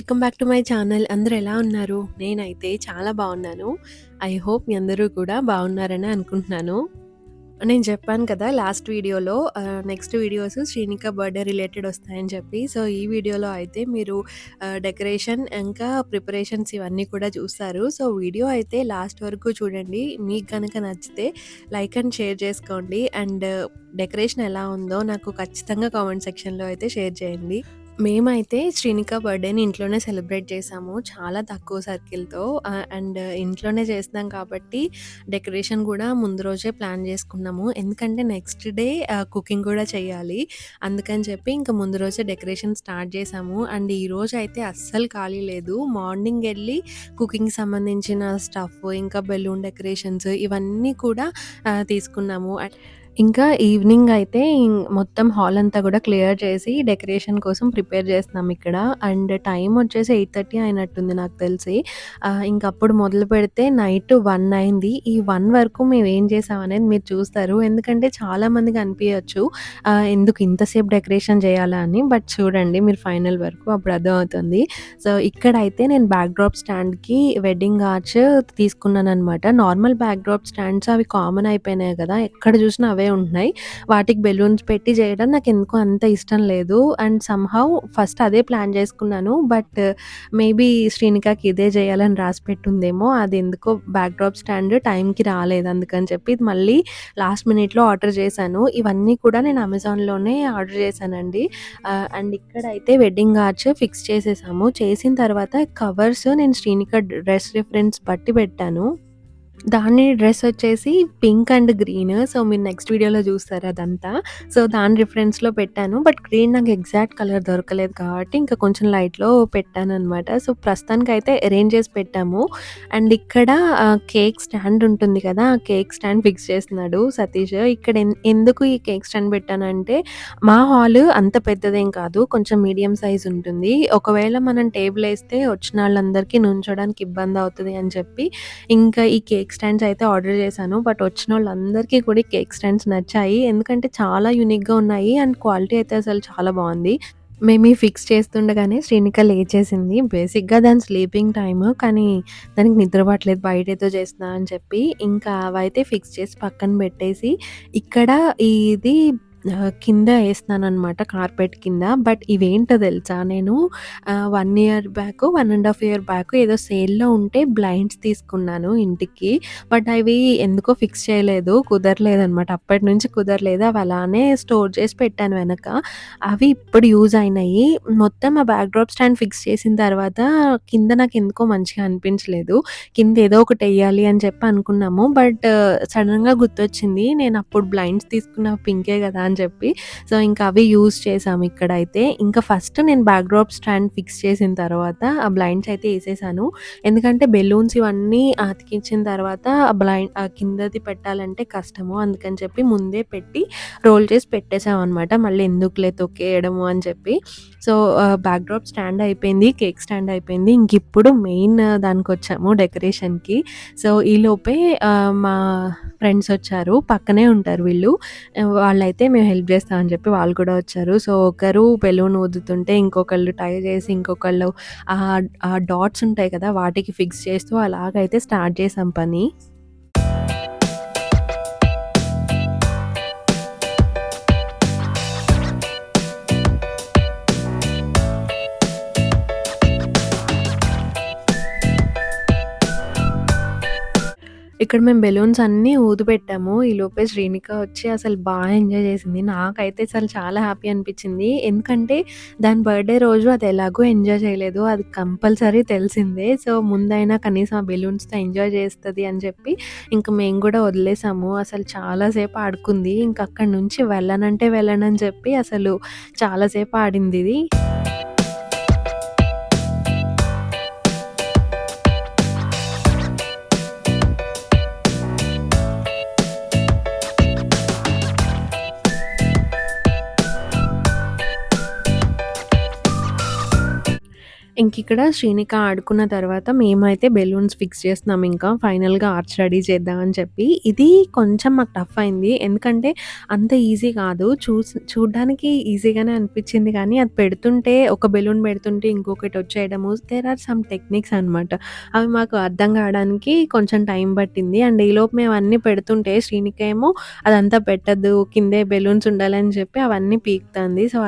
Welcome back to my channel. అందరూ ఎలా ఉన్నారు? నేనైతే చాలా బాగున్నాను. ఐ హోప్ మీ అందరూ కూడా బాగున్నారని అనుకుంటున్నాను. నేను చెప్పాను కదా లాస్ట్ వీడియోలో next videos Srinika birthday related వస్తాయని చెప్పి. సో, ఈ వీడియోలో అయితే మీరు డెకరేషన్ ఇంకా ప్రిపరేషన్స్ ఇవన్నీ కూడా చూస్తారు. సో, వీడియో అయితే లాస్ట్ వరకు చూడండి. మీకు గనక నచ్చితే లైక్ అండ్ షేర్ చేసుకోండి. అండ్ డెకరేషన్ ఎలా ఉందో నాకు ఖచ్చితంగా కామెంట్ సెక్షన్‌లో అయితే షేర్ చేయండి. మేమైతే శ్రీనిక బర్త్‌డేని ఇంట్లోనే సెలబ్రేట్ చేశాము. చాలా తక్కువ సర్కిల్‌తో అండ్ ఇంట్లోనే చేస్తున్నాం కాబట్టి డెకరేషన్ గూడా ముందు రోజే ప్లాన్ చేసుకున్నాము. ఎందుకంటే నెక్స్ట్ డే కుకింగ్ గూడా చేయాలి. అందుకని చెప్పి ఇంక ముందు రోజే డెకరేషన్ స్టార్ట్ చేశాము. అండ్ ఈరోజైతే అస్సలు ఖాళీ లేదు. మార్నింగ్ ఎళ్లి కుకింగ్‌కి సంబంధించిన స్టఫ్, ఇంకా బెలూన్ డెకరేషన్స్ ఇవన్నీ కూడా తీసుకున్నాము. ఇంకా ఈవినింగ్ అయితే మొత్తం హాల్ అంతా గూడా క్లియర్ చేసి డెకరేషన్ కోసం ప్రిపేర్ చేస్తున్నాం ఇక్కడ. అండ్ టైమ్ వచ్చేసి 8:30 అయినట్టుంది నాకు తెలిసి. ఇంకప్పుడు మొదలుపెడితే నైట్ 1 అయింది. ఈ 1 వరకు మేమేం చేసామనేది మీరు చూస్తారు. ఎందుకంటే చాలా మందికి అనిపియచ్చు ఎందుకు ఇంతసేపు డెకరేషన్ చేయాలా అని. బట్ చూడండి మీరు ఫైనల్ వరకు అప్పుడు అర్థమవుతుంది. సో, ఇక్కడైతే నేను బ్యాక్‌డ్రాప్ స్టాండ్‌కి వెడ్డింగ్ ఆర్చ్ తీసుకున్నాననమాట. నార్మల్ బ్యాక్‌డ్రాప్ స్టాండ్స్ అవి కామన్ అయిపోయినాయి గదా! ఎక్కడ చూసినా అవే ఉంటున్నాయి. వాటికి బెలూన్స్ పెట్టి చేయడం నాకెందుకో అంత ఇష్టం లేదు. అండ్ సమ్‌హౌ ఫస్ట్ అదే ప్లాన్ చేసుకున్నాను. బట్ మేబీ శ్రీనికకి ఇదే చేయాలని రాసిపెట్టుందేమో. అదెందుకో బ్యాక్‌డ్రాప్ స్టాండ్ టైంకి రాలేదు. అందుకని చెప్పి ఇది మళ్ళీ లాస్ట్ మినిట్‌లో ఆర్డర్ చేశాను. ఇవన్నీ కూడా నేను అమెజాన్‌లోనే ఆర్డర్ చేశానండి. అండ్ ఇక్కడైతే వెడ్డింగ్ ఆర్చ్ ఫిక్స్ చేసేసాము. చేసిన తర్వాత కవర్స్ నేను శ్రీనిక డ్రెస్ రిఫరెన్స్ బట్టి పెట్టాను. దాని డ్రెస్ వచ్చేసి పింక్ అండ్ గ్రీన్. సో, మీరు నెక్స్ట్ వీడియోలో చూస్తారు అదంతా. సో, దాని రిఫరెన్స్‌లో పెట్టాను. బట్ గ్రీన్ నాకు ఎగ్జాక్ట్ కలర్ దొరకలేదు కాబట్టి ఇంకా కొంచెం లైట్‌లో పెట్టాననమాట. సో, ప్రస్తుతానికైతే అరేంజ్ చేసి పెట్టాము. అండ్ ఇక్కడ కేక్ స్టాండ్ ఉంటుంది కదా! ఆ కేక్ స్టాండ్ ఫిక్స్ చేస్తున్నాడు సతీష్. ఇక్కడ ఎందుకు ఈ కేక్ స్టాండ్ పెట్టానంటే మా హాలు అంత పెద్దదేం కాదు. కొంచెం మీడియం సైజ్ ఉంటుంది. ఒకవేళ మనం టేబుల్ ఏస్తే వచ్చినోళ్ళందరికీ నుంచోడానికి ఇబ్బందవుతది అని చెప్పి ఇంకా ఈ కేక్ స్టాండ్స్ అయితే ఆర్డర్ చేశాను. బట్ వచ్చినోళ్ళందరికీ కూడా ఈ కేక్ స్టాండ్స్ నచ్చాయి. ఎందుకంటే చాలా యూనిక్‌గా ఉన్నాయి. అండ్ క్వాలిటీ అయితే అసలు చాలా బావుంది. మేము ఫిక్స్ చేస్తుండగానే శ్రీనిక లేచేసింది. బేసిక్‌గా దాని స్లీపింగ్ టైమ్. కానీ దానికి నిద్ర పట్టలేదు. బయటేదో చేస్తున్నా అని చెప్పి. ఇంకా అవైతే ఫిక్స్ చేసి పక్కన పెట్టేసి ఇక్కడ ఇది కింద ఏస్తున్నాననమాట కార్పెట్ కింద. బట్ ఇవేంటో తెలుసా? నేను 1 ఇయర్ బ్యాక్, 1 ½ ఇయర్ బ్యాక్ ఏదో సేల్‌లో ఉంటే బ్లైండ్స్ తీసుకున్నాను ఇంటికి. బట్ అవి ఎందుకో ఫిక్స్ చేయలేదు. కుదరలేదనమాట. అప్పటినుంచి కుదరలేదు. అవి అలానే స్టోర్ చేసి పెట్టాను వెనక. అవి ఇప్పుడు యూజ్ అయినాయి. మొత్తం ఆ బ్యాక్‌డ్రాప్ స్టాండ్ ఫిక్స్ చేసిన తర్వాత కింద నాకెందుకో మంచిగా అనిపించలేదు. కింద ఏదో ఒకటెయ్యాలి అని చెప్పి అనుకున్నాము. బట్ సడెన్‌గా గుర్తొచ్చింది. నేనప్పుడు బ్లైండ్స్ తీసుకున్న పింకే గదా అని చెప్పి. సో, ఇంకా అవి యూజ్ చేశాము ఇక్కడైతే. ఇంకా ఫస్ట్ నేను బ్యాక్‌డ్రాప్ స్టాండ్ ఫిక్స్ చేసిన తర్వాత ఆ బ్లైండ్స్ అయితే ఏసేసాను. ఎందుకంటే బెలూన్స్ ఇవన్నీ అతికించిన తర్వాత కిందది పెట్టాలంటే కష్టము. అందుకని చెప్పి ముందే పెట్టి రోల్ చేసి పెట్టేసామనమాట. మళ్ళీ ఎందుకులే తొక్కేయడము అని చెప్పి. సో, బ్యాక్‌డ్రాప్ స్టాండ్ అయిపోయింది. కేక్ స్టాండ్ అయిపోయింది. ఇంకిప్పుడు మెయిన్ దానికొచ్చాము డెకరేషన్‌కి. సో, ఈలోపే మా ఫ్రెండ్స్ వచ్చారు. పక్కనే ఉంటారు వీళ్ళు. వాళ్ళైతే మేము హెల్ప్ చేస్తామని చెప్పి వాళ్ళు కూడా వచ్చారు. సో, ఒకరు బెలూన్ ఊదుతుంటే ఇంకొకళ్ళు టై చేసి ఇంకొకళ్ళు ఆ డాట్స్ ఉంటాయి కదా! వాటికి ఫిక్స్ చేస్తూ అలాగైతే స్టార్ట్ చేసాం పని. ఇక్కడ మేము బెలూన్స్ అన్నీ ఊదిపెట్టాము. ఈలోపే శ్రీనిక వచ్చి అసలు ఎంజాయ్ చేసింది. నాకైతే అసలు చాలా హ్యాపీ అనిపించింది. ఎందుకంటే దాని బర్త్‌డే రోజు అది ఎలాగో ఎంజాయ్ చేయలేదు. అది కంపల్సరీ తెలిసిందే. సో, ముందైనా కనీసం ఆ బెలూన్స్‌తో ఎంజాయ్ చేస్తది అని చెప్పి ఇంక మేము గూడా వదిలేసాము. అసలు చాలా సేపు ఆడుకుంది. ఇంక అక్కడి నుంచి వెళ్ళనంటే వెళ్ళనని చెప్పి అసలు చాలా సేపు ఆడిందిది. ఇంకిక్కడ శ్రీనిక ఆడుకున్న తర్వాత మేమైతే బెలూన్స్ ఫిక్స్ చేస్తున్నాం ఇంకా ఫైనల్‌గా ఆర్చ్ రెడీ చేద్దాం అని చెప్పి. ఇది కొంచెం మాకు టఫ్ అయింది. ఎందుకంటే అంత ఈజీ కాదు. చూడ్డానికి ఈజీగానే అనిపించింది కానీ అది పెడుతుంటే ఒక బెలూన్ పెడుతుంటే ఇంకొకటి వచ్చేయడము దేర్ ఆర్ సమ్ టెక్నిక్స్ అనమాట. అవి మాకు అర్థం కావడానికి కొంచెం టైం పట్టింది. అండ్ ఈలోపు మేము అన్నీ పెడుతుంటే శ్రీనిక ఏమో అదంతా పెట్టొద్దు కిందే బెలూన్స్ ఉండాలని చెప్పి అవన్నీ పీకుతాంది. సో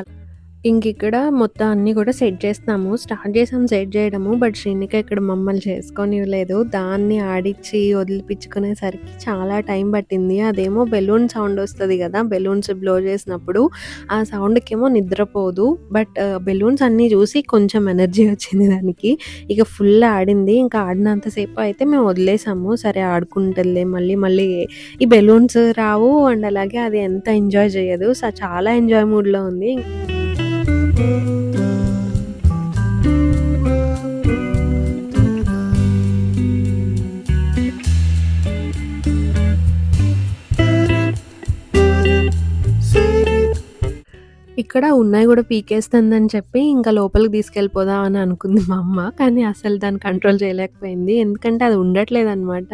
ఇంకిక్కడ మొత్తం అన్నీ కూడా సెట్ చేస్తున్నాము. స్టార్ట్ చేసాం సెట్ చేయడము. బట్ శ్రీనిక ఇక్కడ మమ్మల్ని చేసుకోనివ్వలేదు. దాన్ని ఆడిచ్చి వదిలిపిచ్చుకునేసరికి చాలా టైం పట్టింది. అదేమో బెలూన్ సౌండ్ వస్తది గదా! బెలూన్స్ బ్లో చేసినప్పుడు. ఆ సౌండ్‌కేమో నిద్రపోదు. బట్ బెలూన్స్ అన్నీ చూసి కొంచెం ఎనర్జీ వచ్చింది దానికి. ఇక ఫుల్ ఆడింది. ఇంకా ఆడినంత సేపు అయితే మేము వదిలేసాము. సరే ఆడుకుంటదిలే మళ్ళీ మళ్ళీ ఈ బెలూన్స్ రావు. అండ్ అలాగే అది ఎంత ఎంజాయ్ చేయదు. చాలా ఎంజాయ్ మూడ్‌లో ఉంది. ఇక్కడ ఉన్నాయి గూడా పీకేస్తుందని చెప్పి ఇంకా లోపలికి తీసుకెళ్ళిపోదాం అని అనుకుంది మా అమ్మ. కానీ అసలు దాన్ని కంట్రోల్ చేయలేకపోయింది. ఎందుకంటే అది ఉండట్లేదనమాట.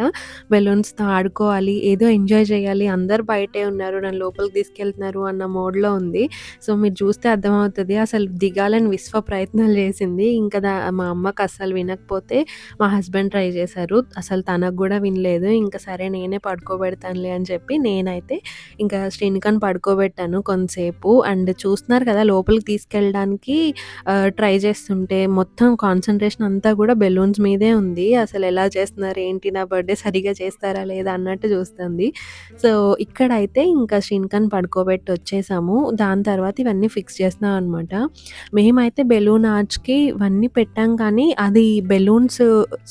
బెలూన్స్‌తో ఆడుకోవాలి, ఏదో ఎంజాయ్ చేయాలి, అందరూ బయటే ఉన్నారు, నన్ను లోపలికి తీసుకెళ్తున్నారు అన్న మోడ్‌లో ఉంది. సో మీరు చూస్తే అర్థమవుతది. అసలు దిగాలని విశ్వ ప్రయత్నాలు చేసింది. ఇంకా మా అమ్మకి అస్సలు వినకపోతే మా హస్బెండ్ ట్రై చేశారు. అసలు తనకు గూడా వినలేదు. ఇంకా సరే నేనే పడుకోబెడతానులే అని చెప్పి నేనైతే ఇంకా శ్రీనికని పడుకోబెట్టాను కొంతసేపు. అండ్ చూస్తున్నారు కదా లోపలికి తీసుకెళ్ళడానికి ట్రై చేస్తుంటే మొత్తం కాన్సంట్రేషన్ అంతా కూడా బెలూన్స్ మీదే ఉంది. అసలెలా చేస్తున్నారు ఏంటి? నా బర్త్‌డే సరిగ్గా చేస్తారా లేదా అన్నట్టు చూస్తుంది. సో, ఇక్కడైతే ఇంకా శ్రీనికని పడుకోబెట్టి వచ్చేసాము. దాని తర్వాత ఇవన్నీ ఫిక్స్ చేస్తున్నాం అనమాట. మేమైతే బెలూన్ ఆర్చ్‌కి ఇవన్నీ పెట్టాం కానీ అది బెలూన్స్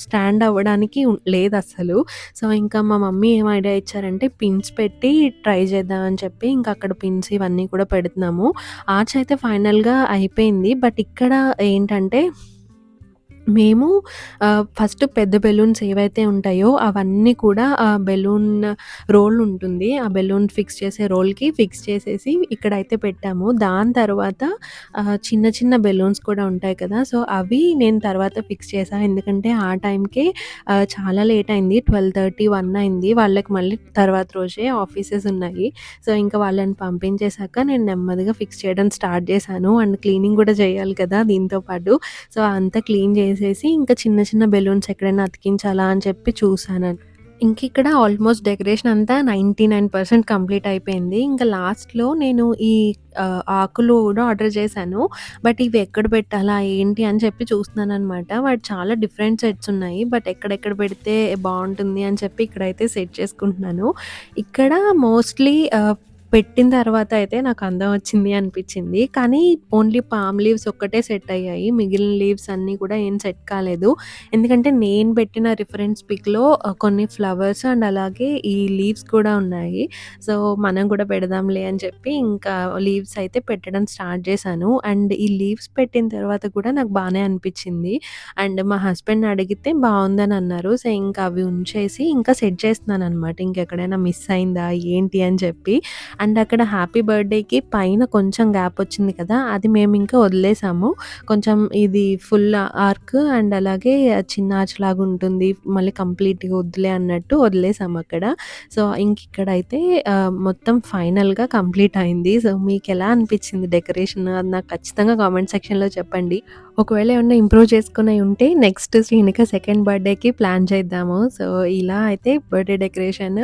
స్టాండ్ అవ్వడానికి లేదస్సలు. సో, ఇంకా మా మమ్మీ ఏం ఐడియా ఇచ్చారంటే పిన్స్ పెట్టి ట్రై చేద్దాం అని చెప్పి ఇంకా అక్కడ పిన్స్ ఇవన్నీ కూడా పెడుతున్నాము. ఆర్చ్ అయితే ఫైనల్‌గా అయిపోయింది. బట్ ఇక్కడ ఏంటంటే మేము ఫస్ట్ పెద్ద బెలూన్స్ ఏవైతే ఉంటాయో అవన్నీ కూడా ఆ బెలూన్ రోల్ ఉంటుంది. ఆ బెలూన్ ఫిక్స్ చేసే రోల్‌కి ఫిక్స్ చేసేసి ఇక్కడైతే పెట్టాము. దాని తర్వాత చిన్న చిన్న బెలూన్స్ కూడా ఉంటాయి కదా! సో, అవి నేను తర్వాత ఫిక్స్ చేశా. ఎందుకంటే ఆ టైంకే చాలా లేట్ అయింది. 12:30, 1 అయింది. వాళ్ళకి మళ్ళీ తర్వాత రోజే ఆఫీసెస్ ఉన్నాయి. సో, ఇంకా వాళ్ళని పంపించేసాక నేను నెమ్మదిగా ఫిక్స్ చేయడం స్టార్ట్ చేశాను. అండ్ క్లీనింగ్ కూడా చేయాలి కదా! దీంతో పాటు. సో, అంతా క్లీన్ చేసేసి ఇంకా చిన్న చిన్న బెలూన్స్ ఎక్కడైనా అతికించాలా అని చెప్పి చూసానండి. ఇంకిక్కడ ఆల్మోస్ట్ డెకరేషన్ అంతా 99% కంప్లీట్ అయిపోయింది. ఇంకా లాస్ట్‌లో నేను ఈ ఆకులు కూడా ఆర్డర్ చేశాను. బట్ ఇవి ఎక్కడ పెట్టాలా ఏంటి అని చెప్పి చూస్తున్నాననమాట. వాటి చాలా డిఫరెంట్ సెట్స్ ఉన్నాయి. బట్ ఎక్కడెక్కడ పెడితే బావుంటుంది అని చెప్పి ఇక్కడైతే సెట్ చేసుకుంటున్నాను. ఇక్కడ మోస్ట్‌లీ పెట్టిన తర్వాత అయితే నాకు అందం వచ్చింది అనిపిచ్చింది. కానీ ఓన్లీ పామ్ లీవ్స్ ఒక్కటే సెట్ అయ్యాయి. మిగిలిన లీవ్స్ అన్నీ కూడా ఏం సెట్ కాలేదు. ఎందుకంటే నేను పెట్టిన రిఫరెన్స్ పిక్‌లో కొన్ని ఫ్లవర్స్ అండ్ అలాగే ఈ లీవ్స్ కూడా ఉన్నాయి. సో, మనం కూడా పెడదాంలే అని చెప్పి ఇంకా లీవ్స్ అయితే పెట్టడం స్టార్ట్ చేశాను. అండ్ ఈ లీవ్స్ పెట్టిన తర్వాత కూడా నాకు బానే అనిపిచ్చింది. అండ్ మా హస్బెండ్‌ని అడిగితే బావుందని అన్నారు. సో, ఇంకా అవి ఉంచేసి ఇంకా సెట్ చేస్తున్నాననమాట. ఇంకెక్కడైనా మిస్ అయిందా ఏంటి అని చెప్పి. అండ్ అక్కడ హ్యాపీ బర్త్‌డేకి పైన కొంచెం గ్యాప్ వచ్చింది కదా! అది మేమింకా వదిలేసాము. కొంచెం ఇది ఫుల్ ఆర్క్ అండ్ అలాగే చిన్న ఆర్చ్ లాగా ఉంటుంది. మళ్ళీ కంప్లీట్‌గా వద్దులే అన్నట్టు వదిలేసామక్కడ. సో, ఇంకిక్కడైతే మొత్తం ఫైనల్‌గా కంప్లీట్ అయింది. సో, మీకెలా అనిపిచ్చింది డెకరేషన్? అది నాకు ఖచ్చితంగా కామెంట్ సెక్షన్‌లో చెప్పండి. ఒకవేళ ఏమన్నా ఇంప్రూవ్ చేసుకునేయి ఉంటే నెక్స్ట్ శ్రీనిక సెకండ్ బర్త్‌డేకి ప్లాన్ చేద్దాము. సో, ఇలా అయితే బర్త్‌డే డెకరేషన్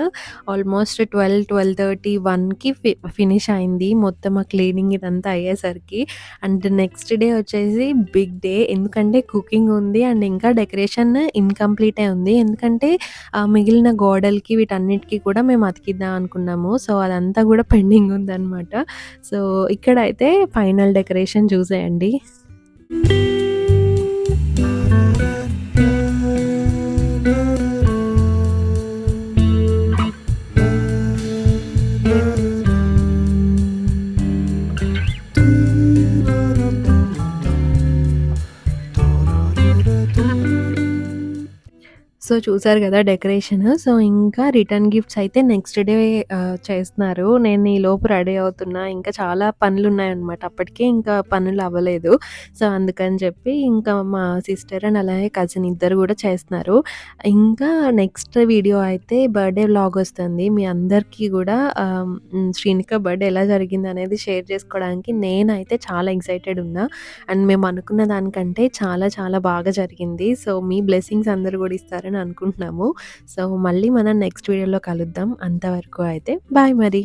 ఆల్మోస్ట్ 12:30, 1కి ఫినిష్ అయింది. మొత్తం ఆ క్లీనింగ్ ఇదంతా అయ్యేసరికి. అండ్ నెక్స్ట్ డే వచ్చేసి బిగ్ డే. ఎందుకంటే కుకింగ్ ఉంది అండ్ ఇంకా డెకరేషన్ ఇన్‌కంప్లీటే ఉంది. ఎందుకంటే మిగిలిన గోడలకి వీటన్నిటికి కూడా మేము అతికిద్దాం అనుకున్నాము. సో, అదంతా కూడా పెండింగ్ ఉందనమాట. సో, ఇక్కడైతే ఫైనల్ డెకరేషన్ చూసేయండి. సో, సో, చూసారు గదా డెకరేషన్. సో, ఇంకా రిటర్న్ గిఫ్ట్స్ అయితే నెక్స్ట్ డే చేస్తున్నారు. నేను ఈలోపు రెడీ అవుతున్నా. ఇంకా చాలా పనులున్నాయన్నమాట. అప్పటికే ఇంకా పనులవ్వలేదు. సో, అందుకని చెప్పి ఇంకా మా సిస్టర్ అండ్ అలాగే కజిన్ ఇద్దరు గూడా చేస్తున్నారు. ఇంకా నెక్స్ట్ వీడియో అయితే బర్త్‌డే వ్లాగొస్తుంది. మీ అందరికీ గూడా శ్రీనిక బర్త్‌డే ఎలా జరిగిందనేది షేర్ చేసుకోవడానికి నేనైతే చాలా ఎక్సైటెడ్ ఉన్నా. అండ్ మేము అనుకున్న దానికంటే చాలా చాలా బాగా జరిగింది. సో, మీ బ్లెస్సింగ్స్ అందరూ గూడా ఇస్తారని అనుకుంటున్నాము. సో, మళ్ళీ మనం నెక్స్ట్ వీడియోలో కలుద్దాం. అంతవరకు అయితే బాయ్ మరి.